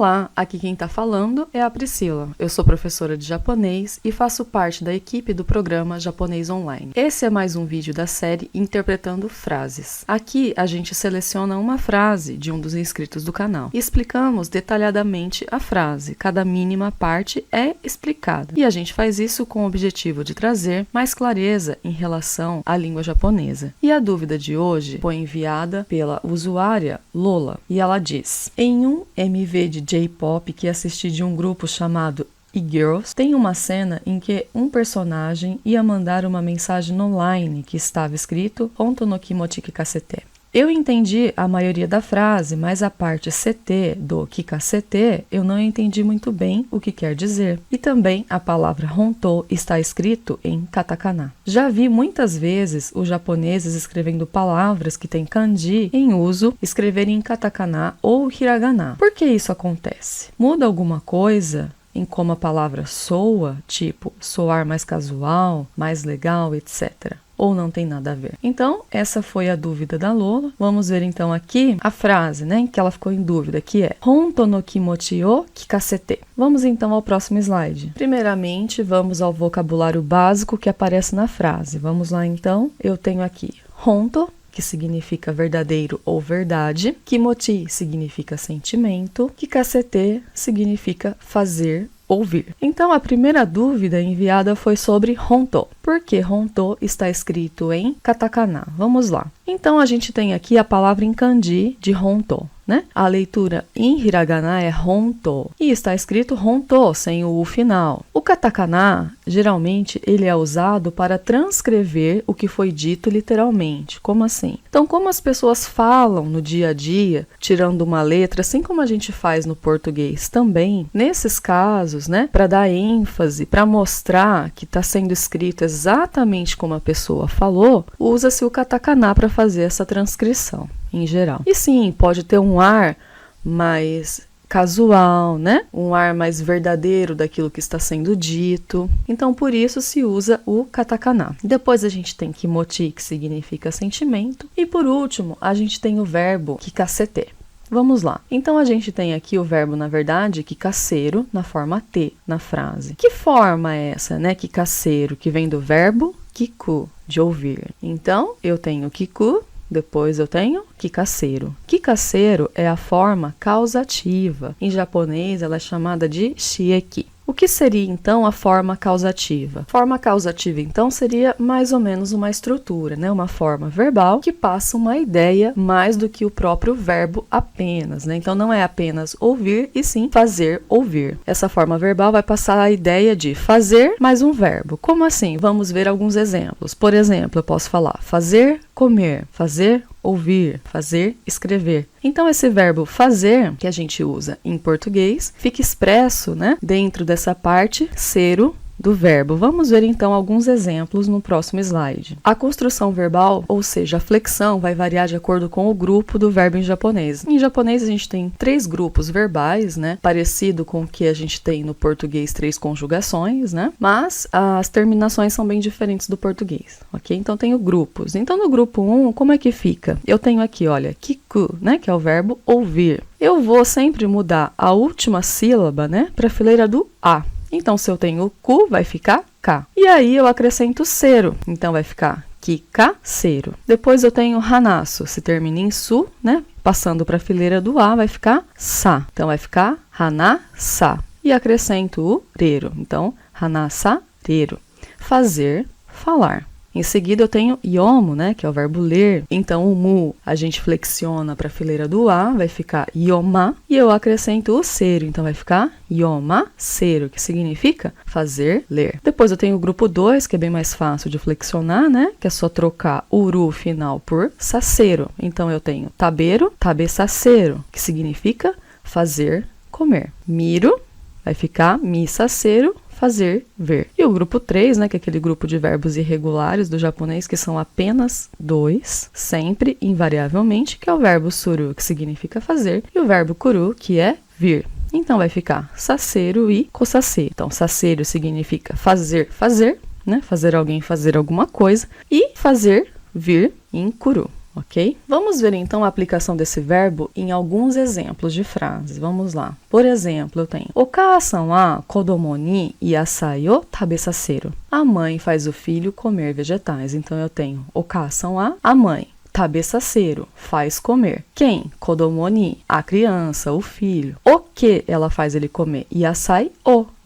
Olá, aqui quem está falando é a Priscila. Eu sou professora de japonês e faço parte da equipe do programa Japonês Online. Esse é mais um vídeo da série Interpretando Frases. Aqui a gente seleciona uma frase de um dos inscritos do canal e explicamos detalhadamente a frase. Cada mínima parte é explicada. E a gente faz isso com o objetivo de trazer mais clareza em relação à língua japonesa. E a dúvida de hoje foi enviada pela usuária Lola e ela diz: em um MV de J-pop que assisti de um grupo chamado E-Girls, tem uma cena em que um personagem ia mandar uma mensagem no line que estava escrito Honto no kimochi kikasete. Eu entendi a maioria da frase, mas a parte CT do kikasete eu não entendi muito bem o que quer dizer. E também a palavra honto está escrito em katakana. Já vi muitas vezes os japoneses escrevendo palavras que têm kanji em uso, escreverem em katakana ou hiragana. Por que isso acontece? Muda alguma coisa em como a palavra soa, tipo soar mais casual, mais legal, etc., ou não tem nada a ver? Então, essa foi a dúvida da Lola. Vamos ver então aqui a frase, né, em que ela ficou em dúvida, que é Honto no kimochi o kikasete. Vamos então ao próximo slide. Primeiramente, vamos ao vocabulário básico que aparece na frase. Vamos lá então. Eu tenho aqui honto, que significa verdadeiro ou verdade. Kimochi significa sentimento. Kikasete significa fazer, ouvir. Então, a primeira dúvida enviada foi sobre honto. Por que honto está escrito em katakana? Vamos lá. Então, a gente tem aqui a palavra em kanji de honto, né? A leitura em hiragana é honto e está escrito honto sem o u final. O katakana, geralmente, ele é usado para transcrever o que foi dito literalmente. Como assim? Então, como as pessoas falam no dia a dia, tirando uma letra, assim como a gente faz no português também, nesses casos, né, para dar ênfase, para mostrar que está sendo escrito exatamente como a pessoa falou, usa-se o katakana para fazer essa transcrição, em geral. E sim, pode ter um ar mais casual, né? Um ar mais verdadeiro daquilo que está sendo dito. Então, por isso se usa o katakana. Depois a gente tem kimochi, que significa sentimento. E por último, a gente tem o verbo kikasete. Vamos lá. Então, a gente tem aqui o verbo, na verdade, kikaseru, na forma T, na frase. Que forma é essa, né? Kikaseru, que vem do verbo kiku, de ouvir. Então, eu tenho kiku, depois eu tenho kikaseru. Kikaseru é a forma causativa. Em japonês, ela é chamada de shieki. O que seria, então, a forma causativa? Forma causativa, então, seria mais ou menos uma estrutura, né? Uma forma verbal que passa uma ideia mais do que o próprio verbo apenas, né? Então, não é apenas ouvir, e sim fazer ouvir. Essa forma verbal vai passar a ideia de fazer mais um verbo. Como assim? Vamos ver alguns exemplos. Por exemplo, eu posso falar fazer, comer, fazer, ouvir, fazer, escrever. Então, esse verbo fazer, que a gente usa em português, fica expresso, né, dentro dessa parte seru do verbo. Vamos ver então alguns exemplos no próximo slide. A construção verbal, ou seja, a flexão, vai variar de acordo com o grupo do verbo em japonês. Em japonês a gente tem 3 grupos verbais, né? Parecido com o que a gente tem no português, 3 conjugações, né? Mas as terminações são bem diferentes do português, ok? Então tenho grupos. Então no grupo 1, como é que fica? Eu tenho aqui, olha, kiku, né? Que é o verbo ouvir. Eu vou sempre mudar a última sílaba, né? Para a fileira do A. Então, se eu tenho ku, vai ficar ka. E aí, eu acrescento seru. Então, vai ficar kikaseru. Depois, eu tenho hanasu. Se termina em su, né? Passando para a fileira do a, vai ficar sa. Então, vai ficar hanasa. E acrescento o reru. Então, hanasareru. Fazer, falar. Em seguida, eu tenho yomu, né, que é o verbo ler. Então, o mu a gente flexiona para a fileira do a, vai ficar yoma. E eu acrescento o seru, então vai ficar yomaseru, que significa fazer, ler. Depois eu tenho o grupo 2, que é bem mais fácil de flexionar, né, que é só trocar o ru final por saseru. Então, eu tenho taberu, tabesaseru, que significa fazer, comer. Miru vai ficar misaseru, fazer, ver. E o grupo 3, né, que é aquele grupo de verbos irregulares do japonês, que são apenas 2, sempre, invariavelmente, que é o verbo suru, que significa fazer, e o verbo kuru, que é vir. Então, vai ficar saseru e kosase. Então, saseru significa fazer, fazer, né, fazer alguém fazer alguma coisa, e fazer, vir, em kuru. ok? Vamos ver então a aplicação desse verbo em alguns exemplos de frases. Vamos lá. Por exemplo, eu tenho: O母さんは子供に野菜を食べさせる. A mãe faz o filho comer vegetais. Então eu tenho: O母さんは, a mãe. Tabesaceiro, faz comer. Quem? Kodomo ni, a criança, o filho. O que ela faz ele comer? Yasai,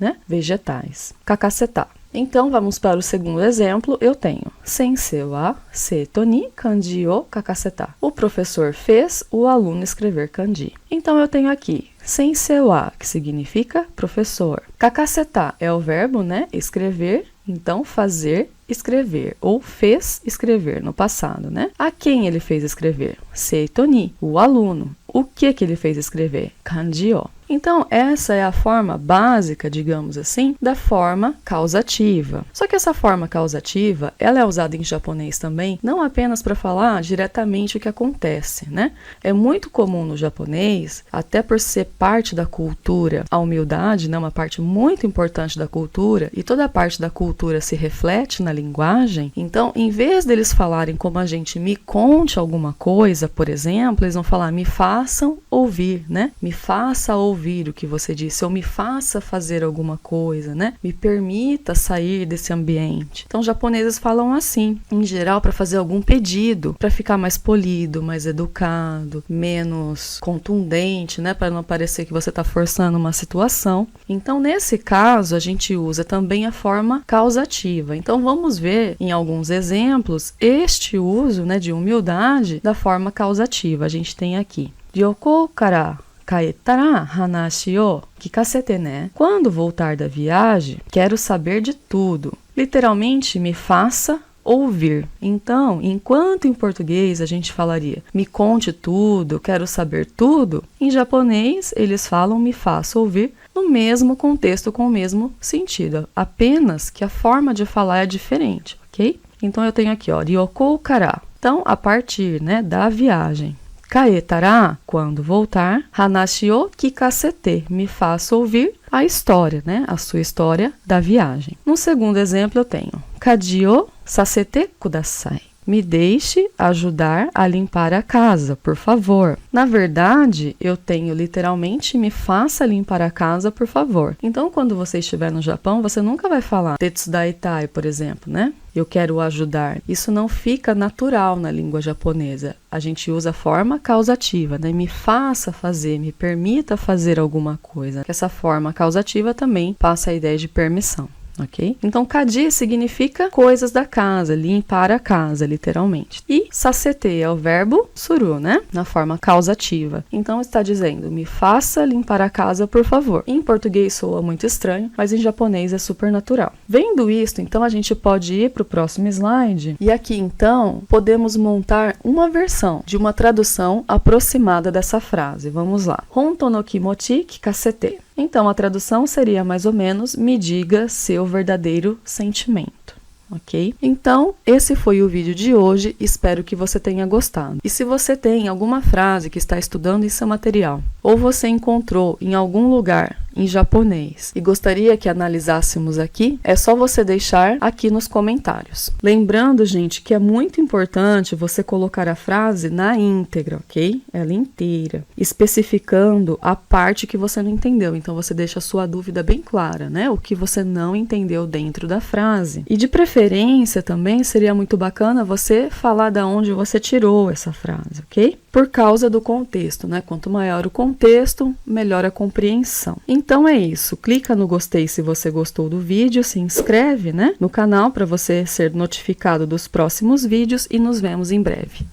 né? Vegetais. Kakaseta. Então, vamos para o segundo exemplo. Eu tenho: Sensei wa seito ni kanji o kakaseta. O professor fez o aluno escrever kanji. Então, eu tenho aqui sensei wa, que significa professor. Kakaseta é o verbo, né? Escrever. Então, fazer, escrever, ou fez escrever no passado, né? A quem ele fez escrever? Seito ni, o aluno. O que ele fez escrever? Kanji o. Então, essa é a forma básica, digamos assim, da forma causativa. Só que essa forma causativa, ela é usada em japonês também, não apenas para falar diretamente o que acontece, né? É muito comum no japonês, até por ser parte da cultura, a humildade, né, uma parte muito importante da cultura, e toda a parte da cultura se reflete na linguagem. Então, em vez deles falarem como a gente: me conte alguma coisa, por exemplo, eles vão falar: me façam ouvir, né? Me faça ouvir o que você disse, ou me faça fazer alguma coisa, né? Me permita sair desse ambiente. Então, os japoneses falam assim, em geral, para fazer algum pedido, para ficar mais polido, mais educado, menos contundente, né? Para não parecer que você está forçando uma situação. Então, nesse caso, a gente usa também a forma causativa. Então, vamos ver em alguns exemplos este uso, né, de humildade da forma causativa. A gente tem aqui: Ryoko kara kaetara hanashi o kikasete ne. Quando voltar da viagem, quero saber de tudo. Literalmente, me faça ouvir. Então, enquanto em português a gente falaria: me conte tudo, quero saber tudo, em japonês eles falam: me faça ouvir, no mesmo contexto, com o mesmo sentido, apenas que a forma de falar é diferente, ok? Então eu tenho aqui, ó, ryoko kara. Então, a partir, né, da viagem. Kaetara, quando voltar. Hanashi o kikasete, me faça ouvir a história, né? A sua história da viagem. No segundo exemplo eu tenho: Kaji o sasete kudasai. Me deixe ajudar a limpar a casa, por favor. Na verdade, eu tenho literalmente: me faça limpar a casa, por favor. Então, quando você estiver no Japão, você nunca vai falar tetsudaitai, por exemplo, né? Eu quero ajudar. Isso não fica natural na língua japonesa. A gente usa a forma causativa, né? Me faça fazer, me permita fazer alguma coisa. Essa forma causativa também passa a ideia de permissão. Ok? Então, kaji significa coisas da casa, limpar a casa, literalmente. E sasete é o verbo suru, né? Na forma causativa. Então, está dizendo: me faça limpar a casa, por favor. Em português soa muito estranho, mas em japonês é super natural. Vendo isto, então, a gente pode ir para o próximo slide. E aqui, então, podemos montar uma versão de uma tradução aproximada dessa frase. Vamos lá. Honto no kimochi kikasete. Então, a tradução seria mais ou menos: me diga seu verdadeiro sentimento. Ok? Então, esse foi o vídeo de hoje. Espero que você tenha gostado. E se você tem alguma frase que está estudando em seu material, ou você encontrou em algum lugar em japonês e gostaria que analisássemos aqui, é só você deixar aqui nos comentários. Lembrando, gente, que é muito importante você colocar a frase na íntegra, ok? Ela inteira, especificando a parte que você não entendeu. Então, você deixa a sua dúvida bem clara, né? O que você não entendeu dentro da frase. E de preferência também seria muito bacana você falar de onde você tirou essa frase, ok? Por causa do contexto, né? Quanto maior o contexto, melhor a compreensão. Então é isso. Clica no gostei se você gostou do vídeo, se inscreve, né, no canal para você ser notificado dos próximos vídeos e nos vemos em breve.